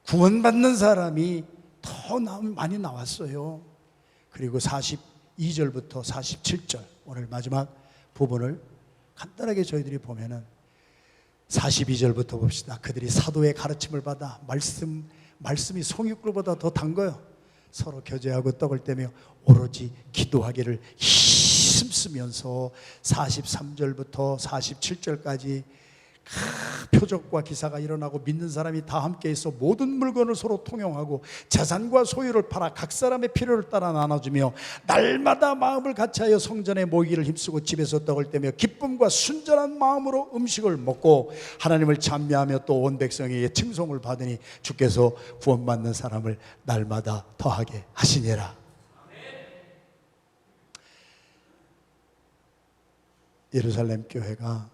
구원받는 사람이 더 많이 나왔어요. 그리고 42절부터 47절, 오늘 마지막 부분을 간단하게 저희들이 보면은 42절부터 봅시다. 그들이 사도의 가르침을 받아 말씀이 송이꿀보다 더 단 거요. 서로 교제하고 떡을 떼며 오로지 기도하기를 힘쓰면서 43절부터 47절까지 표적과 기사가 일어나고 믿는 사람이 다 함께 있어 모든 물건을 서로 통용하고 재산과 소유를 팔아 각 사람의 필요를 따라 나눠주며 날마다 마음을 같이하여 성전에 모이기를 힘쓰고 집에서 떡을 떼며 기쁨과 순전한 마음으로 음식을 먹고 하나님을 찬미하며 또 온 백성에게 칭송을 받으니 주께서 구원받는 사람을 날마다 더하게 하시니라. 예루살렘 교회가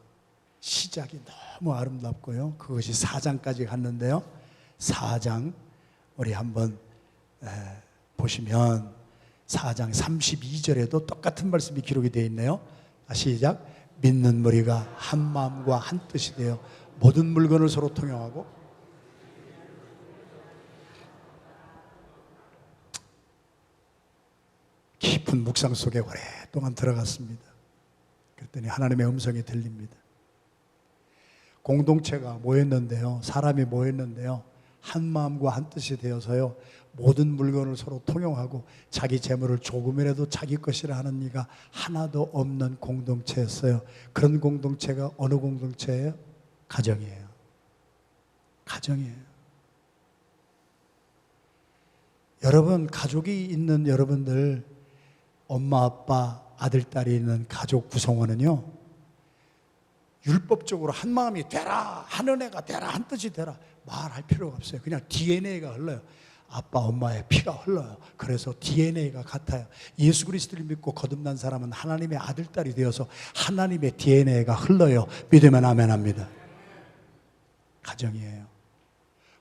시작이 너무 아름답고요. 그것이 4장까지 갔는데요. 4장 우리 한번 보시면 4장 32절에도 똑같은 말씀이 기록이 되어 있네요. 시작. 믿는 무리가 한 마음과 한 뜻이 되어 모든 물건을 서로 통용하고, 깊은 묵상 속에 오랫동안 들어갔습니다. 그랬더니 하나님의 음성이 들립니다. 공동체가 모였는데요, 사람이 모였는데요, 한 마음과 한 뜻이 되어서요 모든 물건을 서로 통용하고 자기 재물을 조금이라도 자기 것이라 하는 이가 하나도 없는 공동체였어요. 그런 공동체가 어느 공동체예요? 가정이에요. 가정이에요. 여러분, 가족이 있는 여러분들, 엄마 아빠 아들 딸이 있는 가족 구성원은요 율법적으로 한 마음이 되라, 한 은혜가 되라, 한 뜻이 되라 말할 필요가 없어요. 그냥 DNA가 흘러요. 아빠 엄마의 피가 흘러요. 그래서 DNA가 같아요. 예수 그리스도를 믿고 거듭난 사람은 하나님의 아들 딸이 되어서 하나님의 DNA가 흘러요. 믿으면 아멘합니다. 가정이에요.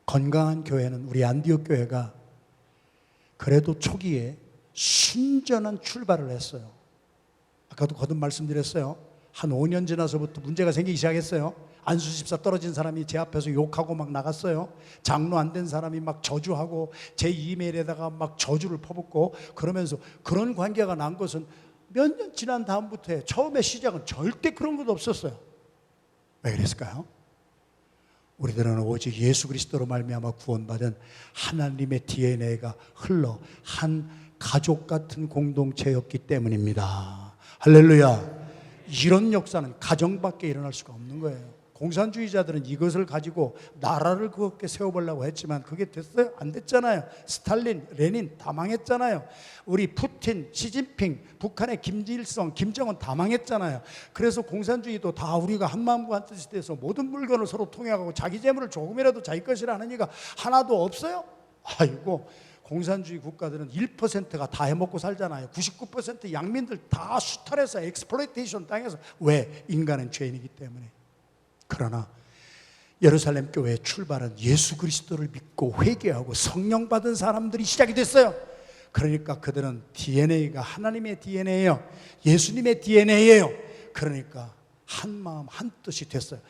건강한 교회는, 우리 안디옥 교회가 그래도 초기에 순전한 출발을 했어요. 아까도 거듭 말씀드렸어요. 한 5년 지나서부터 문제가 생기기 시작했어요. 안수 집사 떨어진 사람이 제 앞에서 욕하고 막 나갔어요. 장로 안 된 사람이 막 저주하고 제 이메일에다가 막 저주를 퍼붓고 그러면서, 그런 관계가 난 것은 몇 년 지난 다음부터예요. 처음에 시작은 절대 그런 것도 없었어요. 왜 그랬을까요? 우리들은 오직 예수 그리스도로 말미암아 구원받은 하나님의 DNA가 흘러 한 가족 같은 공동체였기 때문입니다. 할렐루야. 이런 역사는 가정밖에 일어날 수가 없는 거예요. 공산주의자들은 이것을 가지고 나라를 그렇게 세워보려고 했지만 그게 됐어요? 안 됐잖아요. 스탈린, 레닌 다 망했잖아요. 우리 푸틴, 시진핑, 북한의 김일성, 김정은 다 망했잖아요. 그래서 공산주의도 다 우리가 한 마음과 한 뜻이 돼서 모든 물건을 서로 통용하고 자기 재물을 조금이라도 자기 것이라 하는 이가 하나도 없어요? 아이고, 공산주의 국가들은 1%가 다 해먹고 살잖아요. 99% 양민들 다 수탈해서 엑스플로이테이션 당해서. 왜? 인간은 죄인이기 때문에. 그러나 예루살렘 교회의 출발은 예수 그리스도를 믿고 회개하고 성령 받은 사람들이 시작이 됐어요. 그러니까 그들은 DNA가 하나님의 DNA예요. 예수님의 DNA예요. 그러니까 한 마음 한 뜻이 됐어요.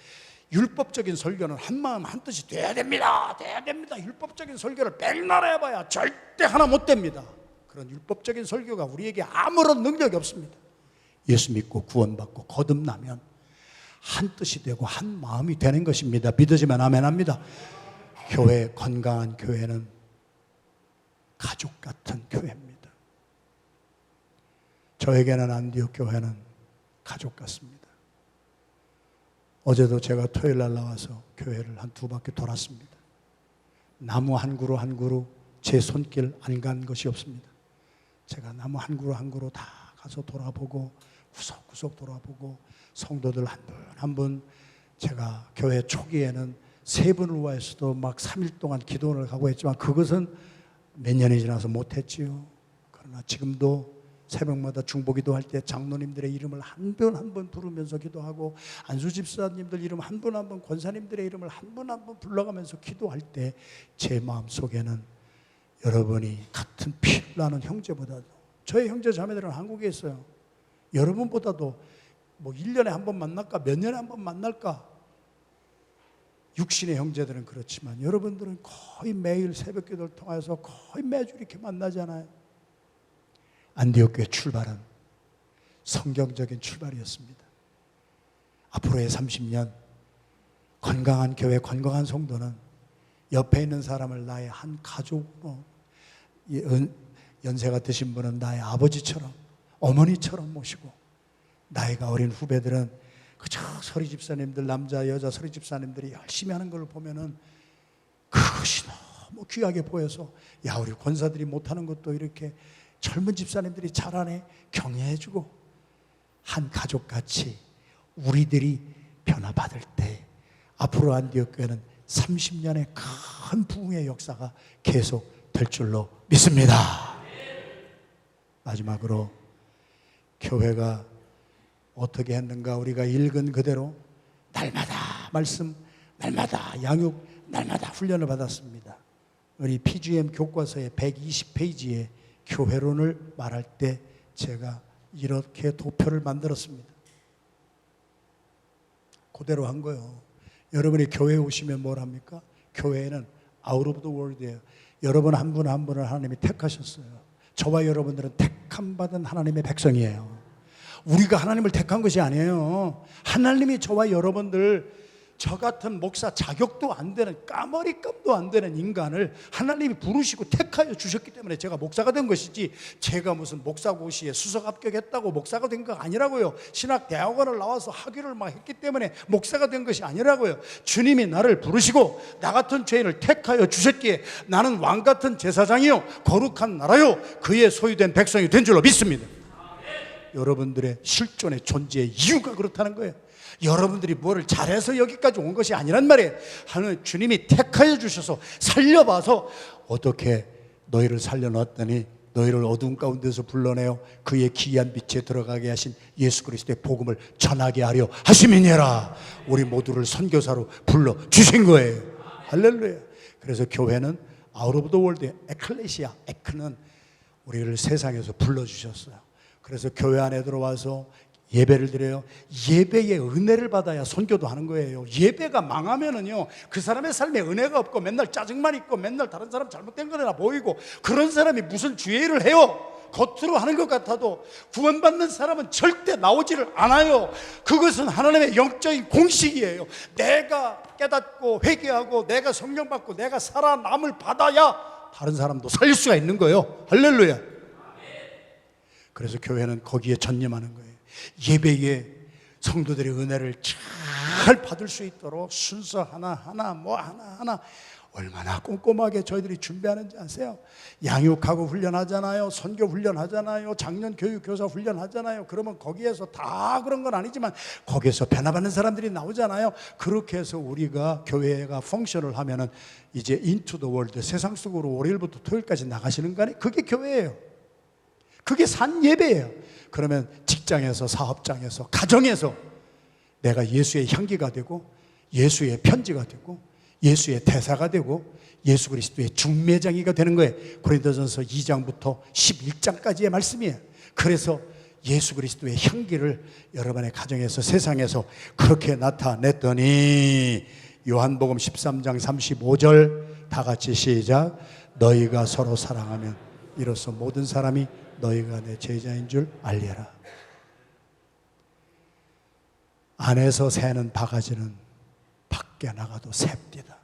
율법적인 설교는 한 마음 한 뜻이 돼야 됩니다. 돼야 됩니다. 율법적인 설교를 백날 해봐야 절대 하나 못 됩니다. 그런 율법적인 설교가 우리에게 아무런 능력이 없습니다. 예수 믿고 구원받고 거듭나면 한 뜻이 되고 한 마음이 되는 것입니다. 믿으시면 아멘 합니다. 교회, 건강한 교회는 가족 같은 교회입니다. 저에게는 안디옥 교회는 가족 같습니다. 어제도 제가 토요일 날 나와서 교회를 한 2바퀴 돌았습니다. 나무 한 그루 한 그루 제 손길 안 간 것이 없습니다. 제가 나무 한 그루 한 그루 다 가서 돌아보고 구석구석 돌아보고 성도들 한 분 한 분, 제가 교회 초기에는 3분을 위해서도 막 3일 동안 기도를 하고 했지만 그것은 몇 년이 지나서 못했지요. 그러나 지금도 새벽마다 중보기도 할 때 장로님들의 이름을 한 분 한 분 부르면서 기도하고, 안수 집사님들 이름 한 분 한 분, 권사님들의 이름을 한 분 한 분 불러가면서 기도할 때 제 마음속에는 여러분이 같은 피를 나는 형제보다도, 저의 형제 자매들은 한국에 있어요. 여러분보다도 뭐 1년에 한 번 만날까, 몇 년에 한 번 만날까. 육신의 형제들은 그렇지만 여러분들은 거의 매일 새벽 기도를 통해서 거의 매주 이렇게 만나잖아요. 안디옥 교회 출발은 성경적인 출발이었습니다. 앞으로의 30년 건강한 교회, 건강한 성도는 옆에 있는 사람을 나의 한 가족으로, 연세가 드신 분은 나의 아버지처럼, 어머니처럼 모시고, 나이가 어린 후배들은 그저 서리 집사님들, 남자 여자 서리 집사님들이 열심히 하는 걸 보면은 그것이 너무 귀하게 보여서, 야, 우리 권사들이 못하는 것도 이렇게 젊은 집사님들이 잘하네, 경외해주고, 한 가족같이 우리들이 변화받을 때 앞으로 안디옥 교회는 30년의 큰 부흥의 역사가 계속 될 줄로 믿습니다. 마지막으로 교회가 어떻게 했는가, 우리가 읽은 그대로 날마다 말씀, 날마다 양육, 날마다 훈련을 받았습니다. 우리 PGM 교과서의 120페이지에 교회론을 말할 때 제가 이렇게 도표를 만들었습니다. 그대로 한 거예요. 여러분이 교회에 오시면 뭘 합니까? 교회는 out of the world이에요. 여러분 한 분 한 분을 하나님이 택하셨어요. 저와 여러분들은 택함 받은 하나님의 백성이에요. 우리가 하나님을 택한 것이 아니에요. 하나님이 저와 여러분들, 저 같은 목사 자격도 안 되는, 까머리감도 안 되는 인간을 하나님이 부르시고 택하여 주셨기 때문에 제가 목사가 된 것이지, 제가 무슨 목사고시에 수석 합격했다고 목사가 된 거 아니라고요. 신학대학원을 나와서 학위를 막 했기 때문에 목사가 된 것이 아니라고요. 주님이 나를 부르시고 나 같은 죄인을 택하여 주셨기에 나는 왕 같은 제사장이요 거룩한 나라요 그의 소유된 백성이 된 줄로 믿습니다. 여러분들의 실존의 존재의 이유가 그렇다는 거예요. 여러분들이 뭐를 잘해서 여기까지 온 것이 아니란 말이에요. 하나님 주님이 택하여 주셔서 살려봐서 어떻게 너희를 살려놨더니 너희를 어두운 가운데서 불러내어 그의 기이한 빛에 들어가게 하신 예수 그리스도의 복음을 전하게 하려 하심이니라. 우리 모두를 선교사로 불러주신 거예요. 할렐루야. 그래서 교회는 out of the world, 에클레시아, 에크는 우리를 세상에서 불러주셨어요. 그래서 교회 안에 들어와서 예배를 드려요. 예배의 은혜를 받아야 선교도 하는 거예요. 예배가 망하면은요, 그 사람의 삶에 은혜가 없고 맨날 짜증만 있고 맨날 다른 사람 잘못된 거나 보이고, 그런 사람이 무슨 주의를 해요? 겉으로 하는 것 같아도 구원받는 사람은 절대 나오지를 않아요. 그것은 하나님의 영적인 공식이에요. 내가 깨닫고 회개하고 내가 성령 받고 내가 살아남을 받아야 다른 사람도 살릴 수가 있는 거예요. 할렐루야. 그래서 교회는 거기에 전념하는 거예요. 예배에 성도들의 은혜를 잘 받을 수 있도록 순서 하나하나 뭐 하나하나 얼마나 꼼꼼하게 저희들이 준비하는지 아세요? 양육하고 훈련하잖아요. 선교 훈련하잖아요. 작년 교육 교사 훈련하잖아요. 그러면 거기에서 다 그런 건 아니지만 거기에서 변화받는 사람들이 나오잖아요. 그렇게 해서 우리가 교회가 펑션을 하면은 이제 인투 더 월드, 세상 속으로 월요일부터 토요일까지 나가시는 거 아니에요? 그게 교회예요. 그게 산 예배예요. 그러면 직장에서, 사업장에서, 가정에서 내가 예수의 향기가 되고 예수의 편지가 되고 예수의 대사가 되고 예수 그리스도의 중매장이가 되는 거예요. 고린도전서 2장부터 11장까지의 말씀이에요. 그래서 예수 그리스도의 향기를 여러분의 가정에서, 세상에서 그렇게 나타냈더니 요한복음 13장 35절 다 같이 시작. 너희가 서로 사랑하면 이로써 모든 사람이 너희가 내 제자인 줄 알리라. 안에서 새는 바가지는 밖에 나가도 셉디다.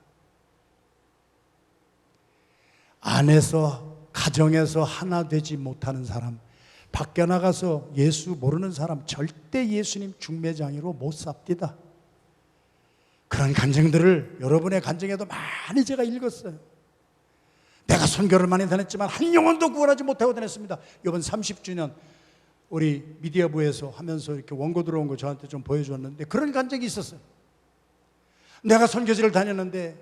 안에서, 가정에서 하나 되지 못하는 사람, 밖에 나가서 예수 모르는 사람 절대 예수님 중매장이로 못 삽디다. 그런 간증들을 여러분의 간증에도 많이 제가 읽었어요. 내가 선교를 많이 다녔지만 한 영혼도 구원하지 못하고 다녔습니다. 이번 30주년 우리 미디어부에서 하면서 이렇게 원고 들어온 거 저한테 좀 보여줬는데 그런 간증이 있었어요. 내가 선교지를 다녔는데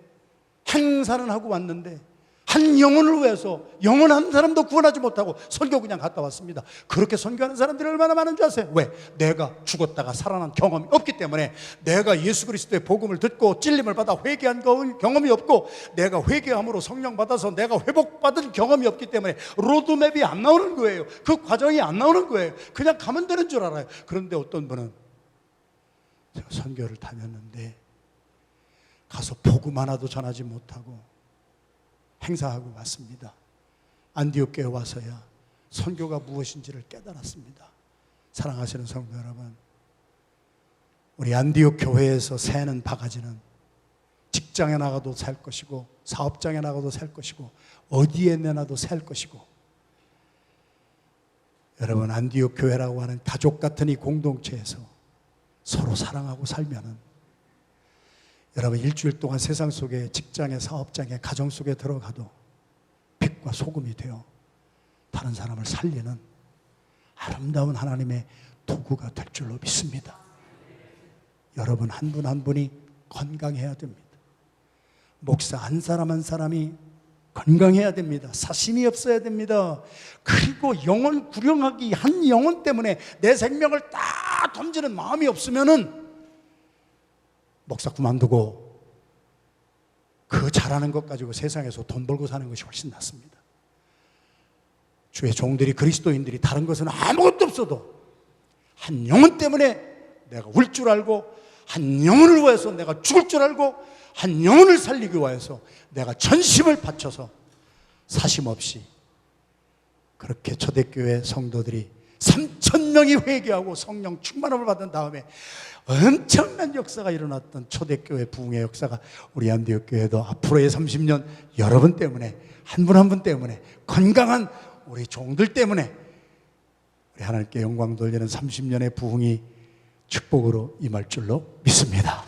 행사는 하고 왔는데 한 영혼을 위해서 영혼 한 사람도 구원하지 못하고 선교 그냥 갔다 왔습니다. 그렇게 선교하는 사람들이 얼마나 많은 줄 아세요? 왜? 내가 죽었다가 살아난 경험이 없기 때문에, 내가 예수 그리스도의 복음을 듣고 찔림을 받아 회개한 경험이 없고, 내가 회개함으로 성령 받아서 내가 회복받은 경험이 없기 때문에 로드맵이 안 나오는 거예요. 그 과정이 안 나오는 거예요. 그냥 가면 되는 줄 알아요. 그런데 어떤 분은 제가 선교를 다녔는데 가서 복음 하나도 전하지 못하고 행사하고 왔습니다. 안디옥 교회 와서야 선교가 무엇인지를 깨달았습니다. 사랑하시는 성도 여러분, 우리 안디옥 교회에서 새는 바가지는 직장에 나가도 살 것이고 사업장에 나가도 살 것이고 어디에 내놔도 살 것이고, 여러분 안디옥 교회라고 하는 가족 같은 이 공동체에서 서로 사랑하고 살면은 여러분 일주일 동안 세상 속에, 직장에, 사업장에, 가정 속에 들어가도 빛과 소금이 되어 다른 사람을 살리는 아름다운 하나님의 도구가 될 줄로 믿습니다. 여러분 한 분 한 분이 건강해야 됩니다. 목사 한 사람 한 사람이 건강해야 됩니다. 사심이 없어야 됩니다. 그리고 영혼 구령하기, 한 영혼 때문에 내 생명을 다 던지는 마음이 없으면은 목사 그만두고 그 잘하는 것 가지고 세상에서 돈 벌고 사는 것이 훨씬 낫습니다. 주의 종들이, 그리스도인들이 다른 것은 아무것도 없어도 한 영혼 때문에 내가 울 줄 알고, 한 영혼을 위해서 내가 죽을 줄 알고, 한 영혼을 살리기 위해서 내가 전심을 바쳐서 사심 없이, 그렇게 초대교회 성도들이 3,000명이 회개하고 성령 충만함을 받은 다음에 엄청난 역사가 일어났던 초대교회 부흥의 역사가 우리 안디옥 교회도 앞으로의 30년 여러분 때문에, 한 분 한 분 때문에, 건강한 우리 종들 때문에 우리 하나님께 영광 돌리는 30년의 부흥이 축복으로 임할 줄로 믿습니다.